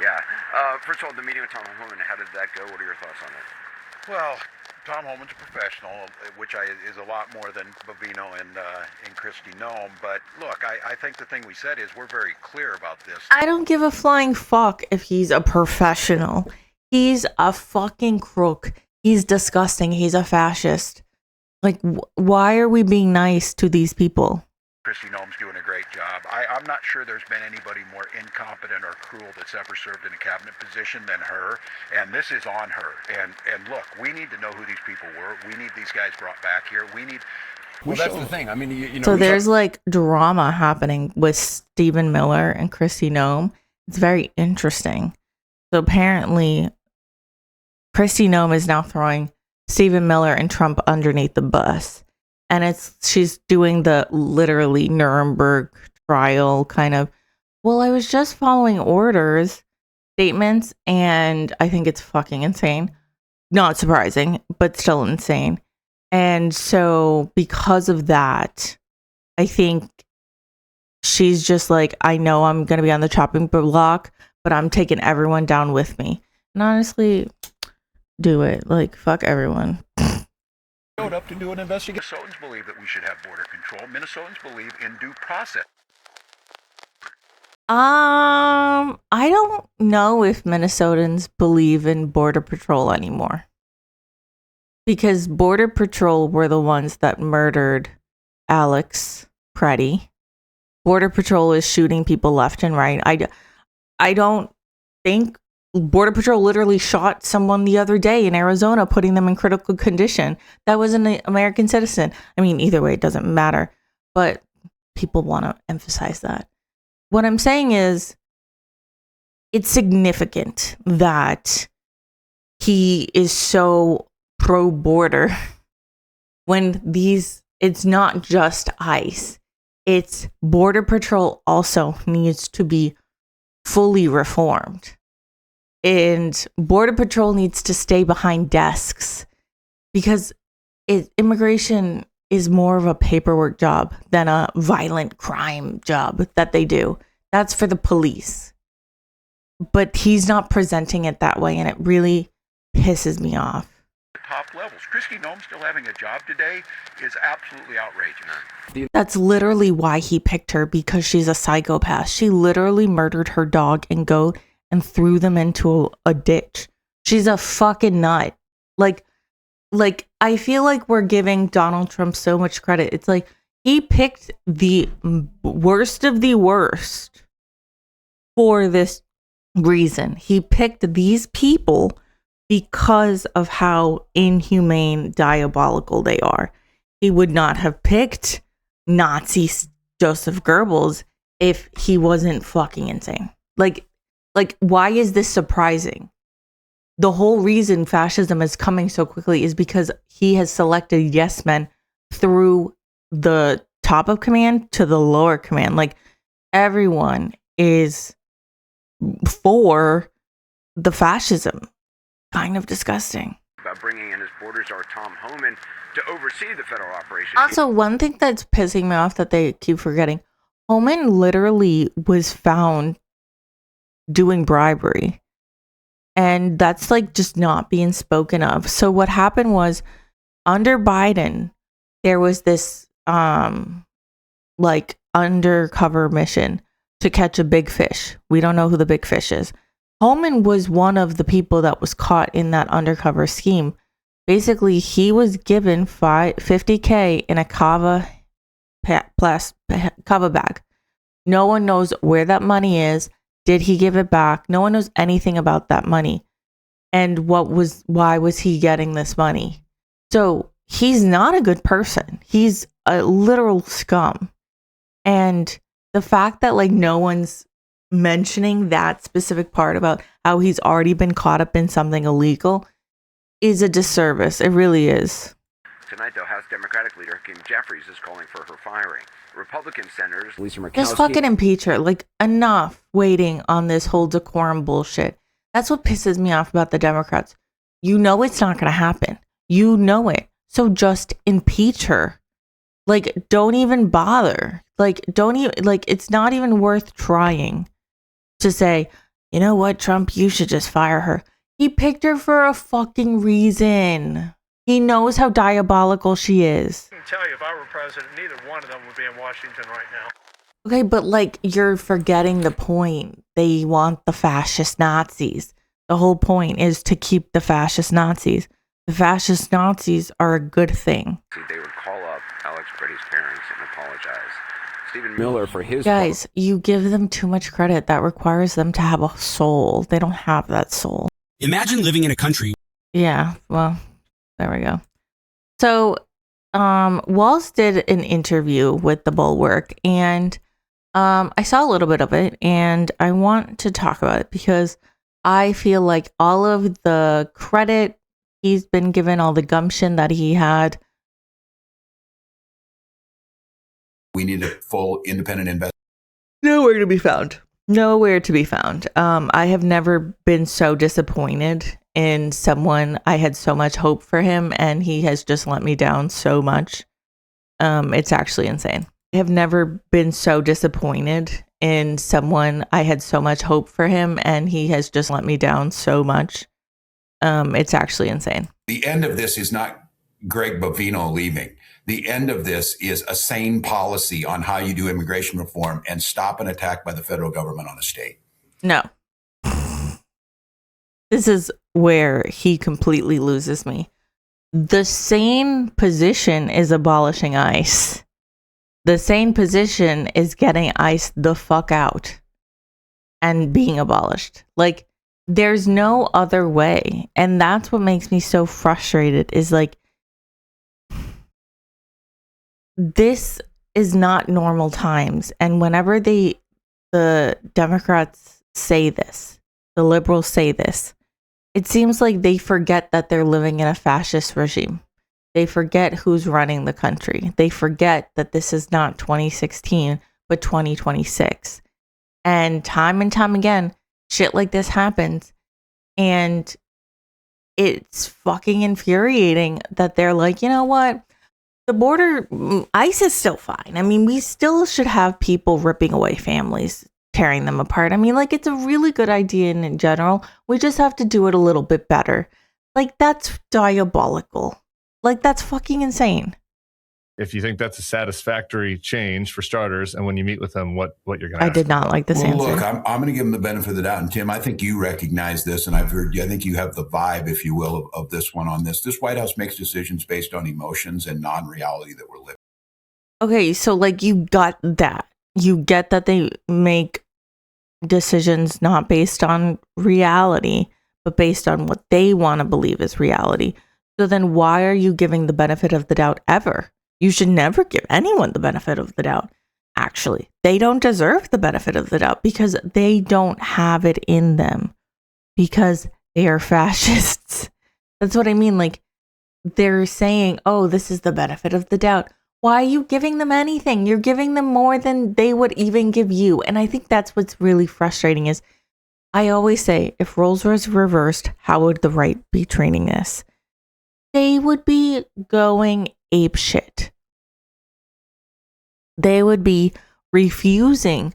Yeah. First of all, the meeting with Tom Homan, how did that go? What are your thoughts on it? Well, Tom Homan's a professional, is a lot more than Bovino and Christy Nome. But look, I think the thing we said is we're very clear about this. I don't give a flying fuck if he's a professional. He's a fucking crook. He's disgusting. He's a fascist. Like, why are we being nice to these people? Christy Nome's doing a great job. I'm not sure there's been anybody more incompetent or cruel that's ever served in a cabinet position than her, and this is on her. And look, we need to know who these people were. We need these guys brought back here. Well, that's the thing. I mean, you know. So there's like drama happening with Stephen Miller and Christy Nome. It's very interesting. So apparently, Christy Nome is now throwing Stephen Miller and Trump underneath the bus. And she's doing the literally Nuremberg trial kind of, well, I was just following orders statements, and I think it's fucking insane. Not surprising, but still insane. And so because of that, I think she's just like, I know I'm going to be on the chopping block, but I'm taking everyone down with me. And honestly, do it. Like, fuck everyone. Up to do an investigation. Minnesotans believe that we should have border control. Minnesotans believe in due process. I don't know if Minnesotans believe in border patrol anymore. Because border patrol were the ones that murdered Alex Preddy. Border patrol is shooting people left and right. I don't think Border Patrol literally shot someone the other day in Arizona, putting them in critical condition. That was an American citizen. I mean, either way, it doesn't matter. But people want to emphasize that. What I'm saying is, it's significant that he is so pro-border when it's not just ICE. It's Border Patrol also needs to be fully reformed. And Border Patrol needs to stay behind desks because immigration is more of a paperwork job than a violent crime job that they do. That's for the police. But he's not presenting it that way, and it really pisses me off. Top levels. Christy Nome still having a job today is absolutely outrageous. That's literally why he picked her, because she's a psychopath. She literally murdered her dog and goat and threw them into a ditch. She's a fucking nut. Like I feel like we're giving Donald Trump so much credit. It's like he picked the worst of the worst for this reason. He picked these people because of how inhumane, diabolical they are. He would not have picked Nazi Joseph Goebbels if he wasn't fucking insane. Like, why is this surprising? The whole reason fascism is coming so quickly is because he has selected yes men through the top of command to the lower command. Like, everyone is for the fascism. Kind of disgusting. About bringing in his border czar Tom Homan to oversee the federal operation. Also, one thing that's pissing me off that they keep forgetting, Homan literally was found doing bribery, and that's like just not being spoken of. So what happened was, under Biden, there was this like undercover mission to catch a big fish. We don't know who the big fish is. Homan was one of the people that was caught in that undercover scheme. Basically, he was given $50K in a kava bag. No one knows where that money is. Did he give it back? No one knows anything about that money. And why was he getting this money? So he's not a good person. He's a literal scum. And the fact that like no one's mentioning that specific part about how he's already been caught up in something illegal is a disservice. It really is. Tonight, though, House Democratic leader Kim Jeffries is calling for her firing. Republican senators Lisa Murkowski. Just fucking impeach her. Like, enough waiting on this whole decorum bullshit. That's what pisses me off about the Democrats. You know it's not going to happen. You know it. So just impeach her. Like, don't even bother. Like, don't even, like, it's not even worth trying to say, you know what, Trump, you should just fire her. He picked her for a fucking reason. He knows how diabolical she is. I can tell you, if I were president, neither one of them would be in Washington right now. Okay, but like, you're forgetting the point. They want the fascist Nazis. The whole point is to keep the fascist Nazis. The fascist Nazis are a good thing. They would call up Alex Brady's parents and apologize. Stephen Miller for his Guys, you give them too much credit. That requires them to have a soul. They don't have that soul. Imagine living in a country. Yeah, well, there we go. So, Walz did an interview with The Bulwark, and I saw a little bit of it, and I want to talk about it because I feel like all of the credit he's been given, all the gumption that he had. We need a full independent investigation. Nowhere to be found. Nowhere to be found. I have never been so disappointed in someone. I had so much hope for him, and he has just let me down so much. It's actually insane. I have never been so disappointed in someone. I had so much hope for him, and he has just let me down so much. It's actually insane. The end of this is not Greg Bovino leaving. The end of this is a sane policy on how you do immigration reform and stop an attack by the federal government on a state. No. This is where he completely loses me. The sane position is abolishing ICE. The sane position is getting ICE the fuck out and being abolished. Like, there's no other way. And that's what makes me so frustrated is like, this is not normal times. And whenever the Democrats say this, the liberals say this, it seems like they forget that they're living in a fascist regime. They forget who's running the country. They forget that this is not 2016, but 2026. And time again, shit like this happens. And it's fucking infuriating that they're like, you know what? The border, ICE is still fine. I mean, we still should have people ripping away families, tearing them apart. I mean, like, it's a really good idea in general. We just have to do it a little bit better. Like, that's diabolical. Like, that's fucking insane. If you think that's a satisfactory change for starters, and when you meet with them, what you're going to I did not like this answer. Look, I'm going to give them the benefit of the doubt. And Tim, I think you recognize this, and I think you have the vibe, if you will, of this one on this. This White House makes decisions based on emotions and non-reality that we're living. Okay, so like, you got that. You get that they make decisions not based on reality, but based on what they want to believe is reality. So then why are you giving the benefit of the doubt ever? You should never give anyone the benefit of the doubt. Actually, they don't deserve the benefit of the doubt because they don't have it in them, because they are fascists. That's what I mean. Like, they're saying, oh, this is the benefit of the doubt. Why are you giving them anything? You're giving them more than they would even give you. And I think that's what's really frustrating is, I always say, if roles were reversed, how would the right be treating this? They would be going ape shit. They would be refusing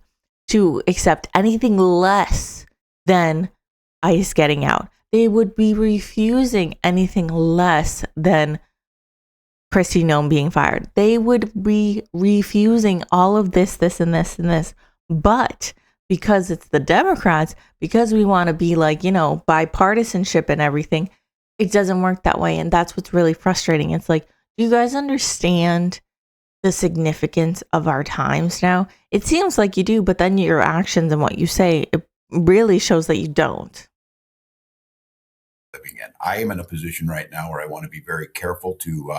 to accept anything less than ICE getting out. They would be refusing anything less than Kristi Noem being fired. They would be refusing all of this, and this. But because it's the Democrats, because we want to be like, you know, bipartisanship and everything, it doesn't work that way. And that's what's really frustrating. It's like, do you guys understand the significance of our times now? It seems like you do, but then your actions and what you say, it really shows that you don't. I am in a position right now where I want to be very careful to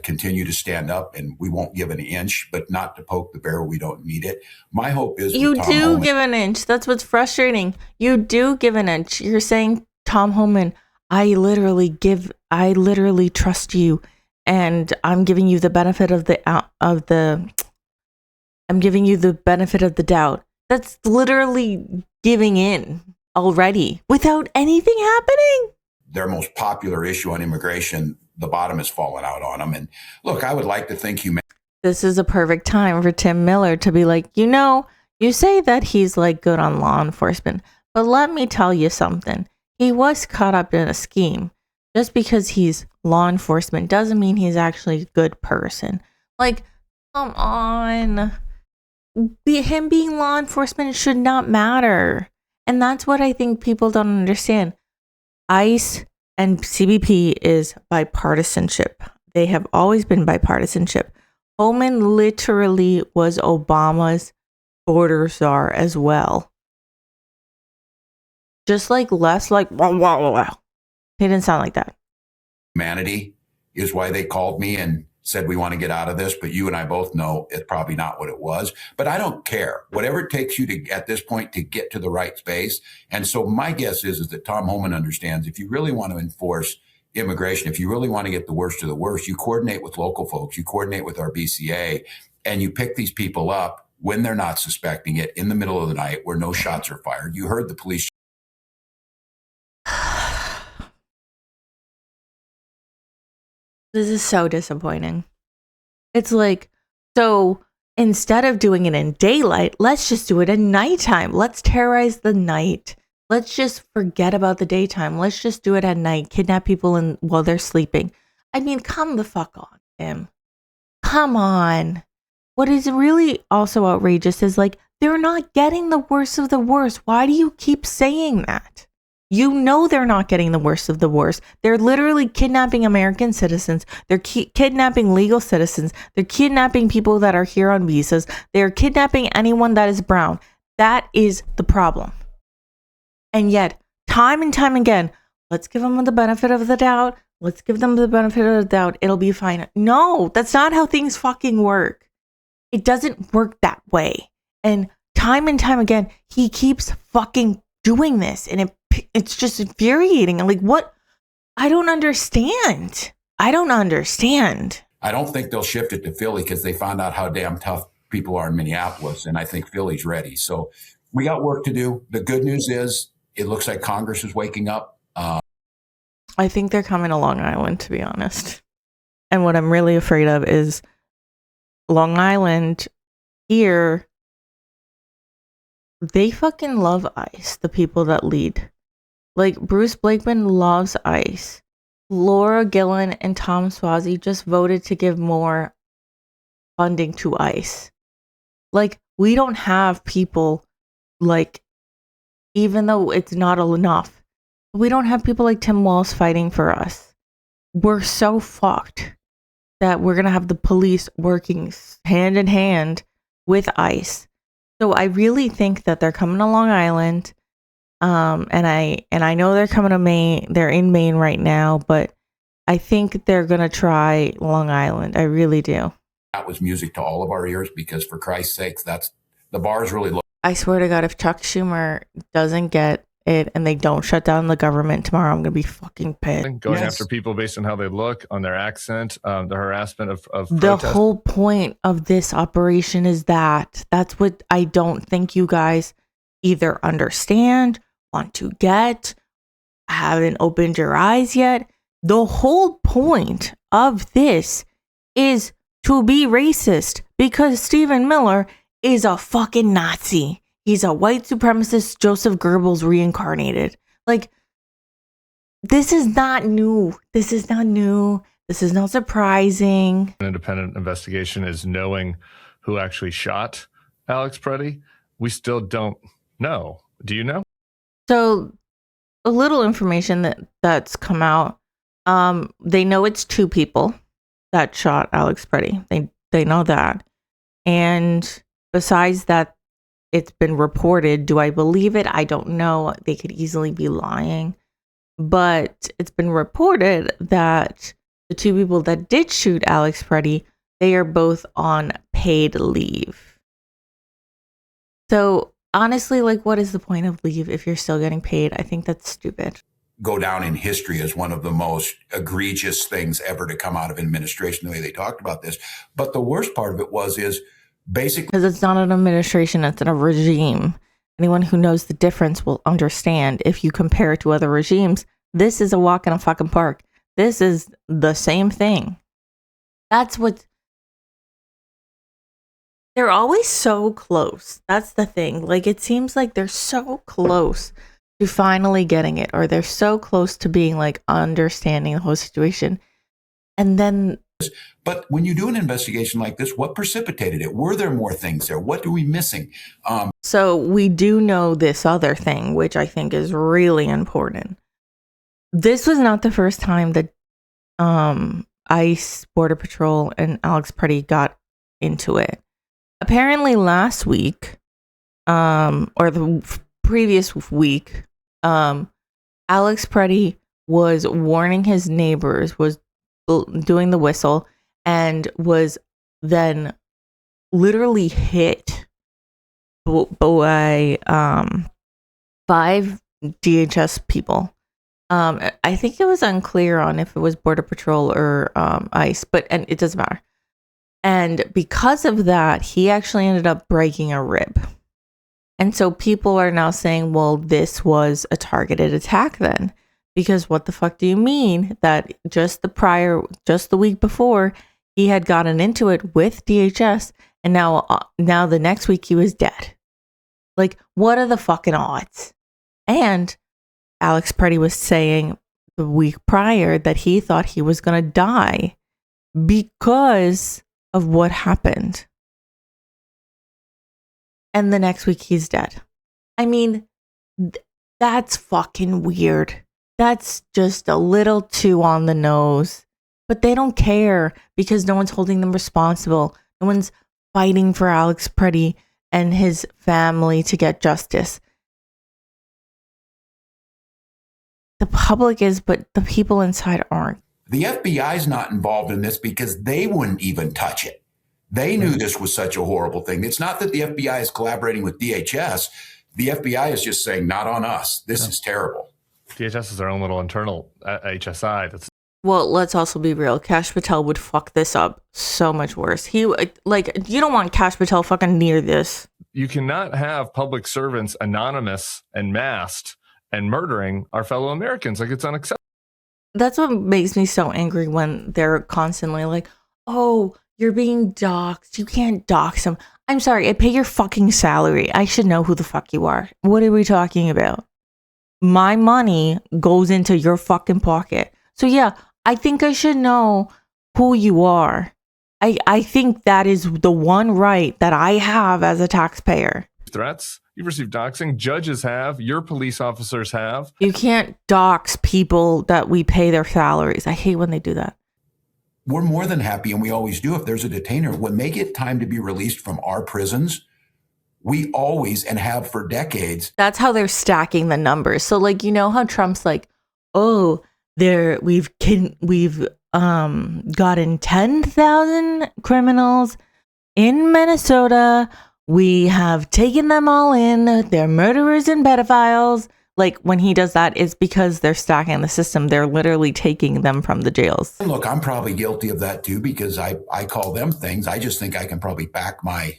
continue to stand up, and we won't give an inch, but not to poke the bear. We don't need it. My hope is you do give an inch. That's what's frustrating. You do give an inch. You're saying, Tom Homan, I literally trust you, and I'm giving you the benefit of the doubt. That's literally giving in already without anything happening. Their most popular issue on immigration, the bottom has fallen out on them. And look, I would like to think this is a perfect time for Tim Miller to be like, you know, you say that he's like good on law enforcement, But let me tell you something. He was caught up in a scheme. Just because he's law enforcement doesn't mean he's actually a good person. Like, come on. Him being law enforcement should not matter. And that's what I think people don't understand. ICE and CBP is bipartisanship. They have always been bipartisanship. Holman literally was Obama's border czar as well. Just like less like, wow. He didn't sound like that. Humanity is why they called me and said, we want to get out of this. But you and I both know it's probably not what it was. But I don't care. Whatever it takes you to, at this point, to get to the right space. And so my guess is that Tom Holman understands if you really want to enforce immigration, if you really want to get the worst of the worst, you coordinate with local folks, you coordinate with our BCA, and you pick these people up when they're not suspecting it in the middle of the night where no shots are fired. You heard the police. This is so disappointing. It's like, so instead of doing it in daylight, let's just do it at nighttime. Let's terrorize the night. Let's just forget about the daytime. Let's just do it at night. Kidnap people while they're sleeping. I mean, come the fuck on, Tim. Come on. What is really also outrageous is like, they're not getting the worst of the worst. Why do you keep saying that? You know they're not getting the worst of the worst. They're literally kidnapping American citizens. They're kidnapping legal citizens. They're kidnapping people that are here on visas. They're kidnapping anyone that is brown. That is the problem. And yet, time and time again, let's give them the benefit of the doubt. Let's give them the benefit of the doubt. It'll be fine. No, that's not how things fucking work. It doesn't work that way. And time again, he keeps fucking doing this. And it's just infuriating. I'm like, what? I don't understand. I don't think they'll shift it to Philly because they found out how damn tough people are in Minneapolis. And I think Philly's ready. So we got work to do. The good news is it looks like Congress is waking up. I think they're coming to Long Island, to be honest. And what I'm really afraid of is Long Island here. They fucking love ICE, the people that lead. Like, Bruce Blakeman loves ICE. Laura Gillen and Tom Suozzi just voted to give more funding to ICE. Like, we don't have people like, even though it's not enough, we don't have people like Tim Walz fighting for us. We're so fucked that we're going to have the police working hand in hand with ICE. So I really think that they're coming to Long Island. And I know they're coming to Maine. They're in Maine right now, but I think they're going to try Long Island. I really do. That was music to all of our ears because for Christ's sakes, the bar is really low. I swear to God, if Chuck Schumer doesn't get it and they don't shut down the government tomorrow, I'm going to be fucking pissed. Going after people based on how they look, on their accent, the harassment of the protest. whole point of this operation is that's what I don't think you guys either understand, want to get, haven't opened your eyes yet. The whole point of this is to be racist because Stephen Miller is a fucking Nazi. He's a white supremacist Joseph Goebbels reincarnated. Like, this is not new. This is not surprising. An independent investigation is knowing who actually shot Alex Preddy. We still don't know. Do you know? So, a little information that's come out. They know it's 2 people that shot Alex Preddy. They know that. And besides that, it's been reported. Do I believe it? I don't know. They could easily be lying. But it's been reported that the 2 people that did shoot Alex Preddy, they are both on paid leave. So honestly, like, what is the point of leave if you're still getting paid? I think that's stupid. Go down in history as one of the most egregious things ever to come out of administration, the way they talked about this. But the worst part of it is basically because it's not an administration, it's a regime. Anyone who knows the difference will understand. If you compare it to other regimes, this is a walk in a fucking park. This is the same thing. That's what They're always so close. That's the thing. Like, it seems like they're so close to finally getting it, or they're so close to being like understanding the whole situation. And then, But when you do an investigation like this, what precipitated it? Were there more things there? What are we missing? so we do know this other thing, which I think is really important. This was not the first time that ICE, Border Patrol, and Alex Pretty got into it. Apparently last week, or the previous week, Alex Pretty was warning his neighbors, was doing the whistle, and was then literally hit by 5 DHS people. I think it was unclear on if it was Border Patrol or ICE, and it doesn't matter. And because of that, he actually ended up breaking a rib. And so people are now saying, well, this was a targeted attack then. Because what the fuck do you mean that just the week before, he had gotten into it with DHS, and now the next week he was dead? Like, what are the fucking odds? And Alex Pretty was saying the week prior that he thought he was going to die because of what happened. And the next week he's dead. I mean, that's fucking weird. That's just a little too on the nose. But they don't care because no one's holding them responsible. No one's fighting for Alex Pretty and his family to get justice. The public is, but the people inside aren't. The FBI is not involved in this because they wouldn't even touch it. They knew this was such a horrible thing. It's not that the FBI is collaborating with DHS. The FBI is just saying, not on us. This is terrible. DHS is their own little internal HSI. Well, let's also be real. Kash Patel would fuck this up so much worse. He like, you don't want Kash Patel fucking near this. You cannot have public servants anonymous and masked and murdering our fellow Americans. Like, it's unacceptable. That's what makes me so angry when they're constantly like, oh, you're being doxxed. You can't dox them. I'm sorry. I pay your fucking salary. I should know who the fuck you are. What are we talking about? My money goes into your fucking pocket. So yeah, I think I should know who you are. I think that is the one right that I have as a taxpayer. Threats. You've received doxing. Judges have. Your police officers have. You can't dox people that we pay their salaries. I hate when they do that. We're more than happy, and we always do, if there's a detainer. When they get time to be released from our prisons, we always, and have for decades. That's how they're stacking the numbers. So, like, you know how Trump's like, oh, we've gotten 10,000 criminals in Minnesota. We have taken them all in. They're murderers and pedophiles. Like, when he does that, it's because they're stacking the system. They're literally taking them from the jails. Look, I'm probably guilty of that too, because I call them things. I just think I can probably back my...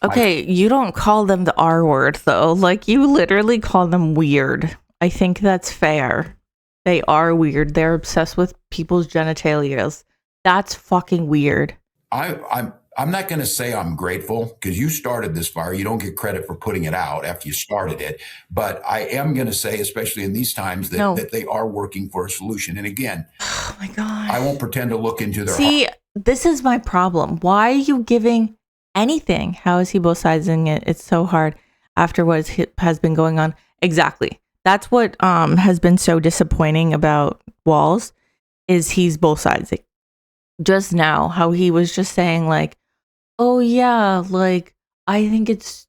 Okay, you don't call them the R word, though. Like, you literally call them weird. I think that's fair. They are weird. They're obsessed with people's genitalias. That's fucking weird. I'm not going to say I'm grateful, because you started this fire. You don't get credit for putting it out after you started it. But I am going to say, especially in these times, that they are working for a solution. And again, oh my God, I won't pretend to look into their heart. This is my problem. Why are you giving anything? How is he both siding it? It's so hard after what has been going on. Exactly. That's what has been so disappointing about Walz, is he's both sides. Just now, how he was just saying like, oh yeah, like, I think it's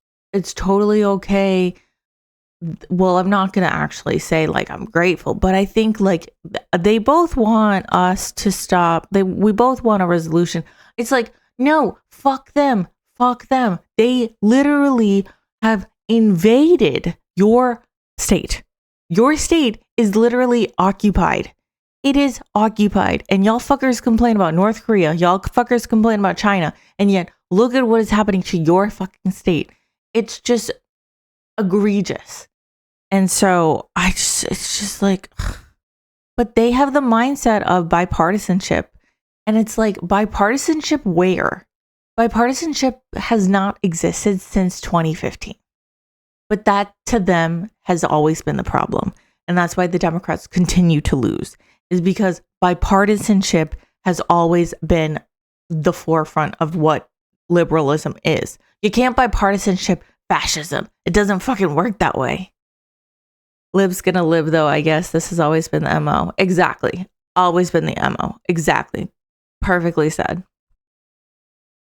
totally okay. Well, I'm not going to actually say like I'm grateful, but I think like they both want us to stop. We both want a resolution. It's like, no, fuck them. Fuck them. They literally have invaded your state. Your state is literally occupied. It is occupied. And y'all fuckers complain about North Korea. Y'all fuckers complain about China. And yet, look at what is happening to your fucking state. It's just egregious. And so, it's just like, but they have the mindset of bipartisanship. And it's like, bipartisanship where? Bipartisanship has not existed since 2015. But that to them has always been the problem. And that's why the Democrats continue to lose, is because bipartisanship has always been the forefront of what liberalism is. You can't bipartisanship fascism. It doesn't fucking work that way. Lib's gonna live, though, I guess. This has always been the MO. Exactly. Always been the MO. Exactly. Perfectly said.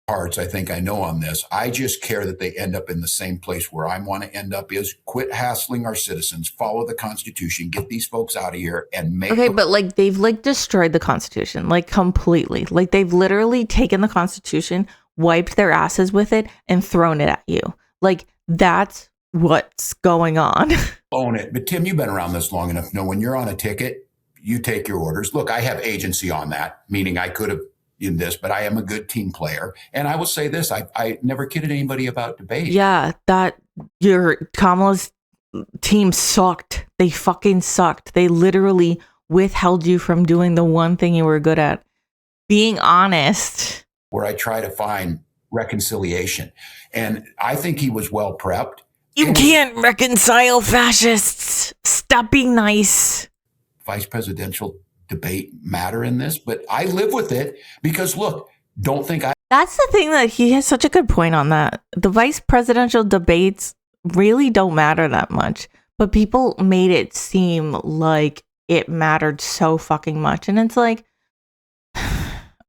Parts I think I know on this. I just care that they end up in the same place where I want to end up, is quit hassling our citizens, follow the Constitution, get these folks out of here and make. Okay, but like they've like destroyed the Constitution, like completely. Like they've literally taken the Constitution, wiped their asses with it, and thrown it at you. Like that's what's going on. Own it. But Tim, you've been around this long enough to know when you're on a ticket, you take your orders. Look, I have agency on that, meaning I could have in this, but I am a good team player. And I will say this, I never kidded anybody about debate. Yeah, that your Kamala's team sucked. They fucking sucked. They literally withheld you from doing the one thing you were good at, being honest. Where I try to find reconciliation. And I think he was well prepped. You can't reconcile fascists. Stop being nice. Vice presidential debate matter in this, but I live with it because look, don't think I. That's the thing that he has such a good point on that. The vice presidential debates really don't matter that much, but people made it seem like it mattered so fucking much. And it's like,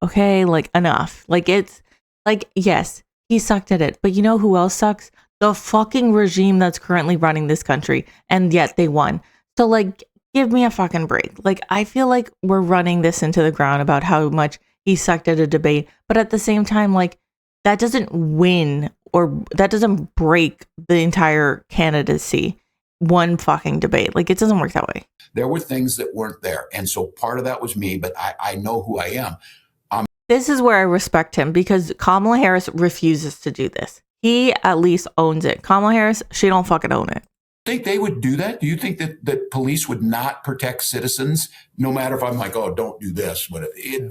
okay, like enough. Like it's like, yes, he sucked at it, but you know who else sucks? The fucking regime that's currently running this country. And yet they won. So like, give me a fucking break. Like, I feel like we're running this into the ground about how much he sucked at a debate. But at the same time, like, that doesn't win or that doesn't break the entire candidacy. One fucking debate. Like, it doesn't work that way. There were things that weren't there. And so part of that was me, but I know who I am. This is where I respect him because Kamala Harris refuses to do this. He at least owns it. Kamala Harris, she don't fucking own it. Think they would do that? Do you think that police would not protect citizens no matter if I'm like, oh, don't do this?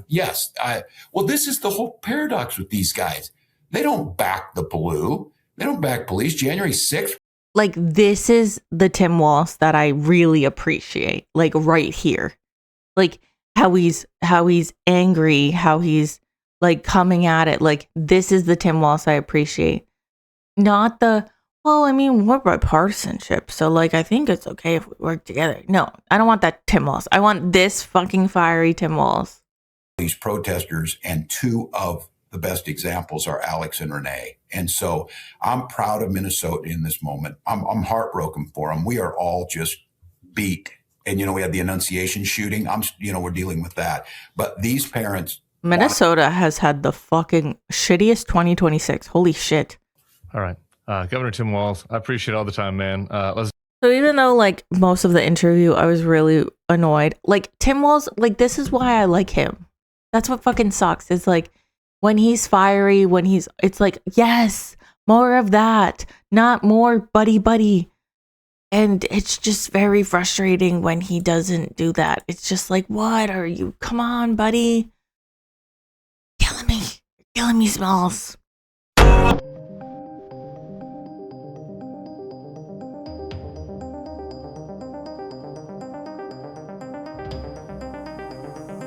Yes. Well, this is the whole paradox with these guys. They don't back the blue. They don't back police. January 6th. Like, this is the Tim Walz that I really appreciate. Like, right here. Like, how he's angry, how he's, like, coming at it. Like, this is the Tim Walz I appreciate. Not the... Well, I mean, we're bipartisanship, so, like, I think it's okay if we work together. No, I don't want that Tim Walz. I want this fucking fiery Tim Walz. These protesters, and two of the best examples are Alex and Renee. And so I'm proud of Minnesota in this moment. I'm heartbroken for them. We are all just beat. And, we had the Annunciation shooting. We're dealing with that. But these parents... Minnesota has had the fucking shittiest 2026. Holy shit. All right. Governor Tim Walz, I appreciate all the time, man. So even though like most of the interview, I was really annoyed. Like Tim Walz, like this is why I like him. That's what fucking sucks. It's like when he's fiery, it's like, yes, more of that, not more buddy. And it's just very frustrating when he doesn't do that. It's just like, what are you? Come on, buddy. Killing me, Smalls.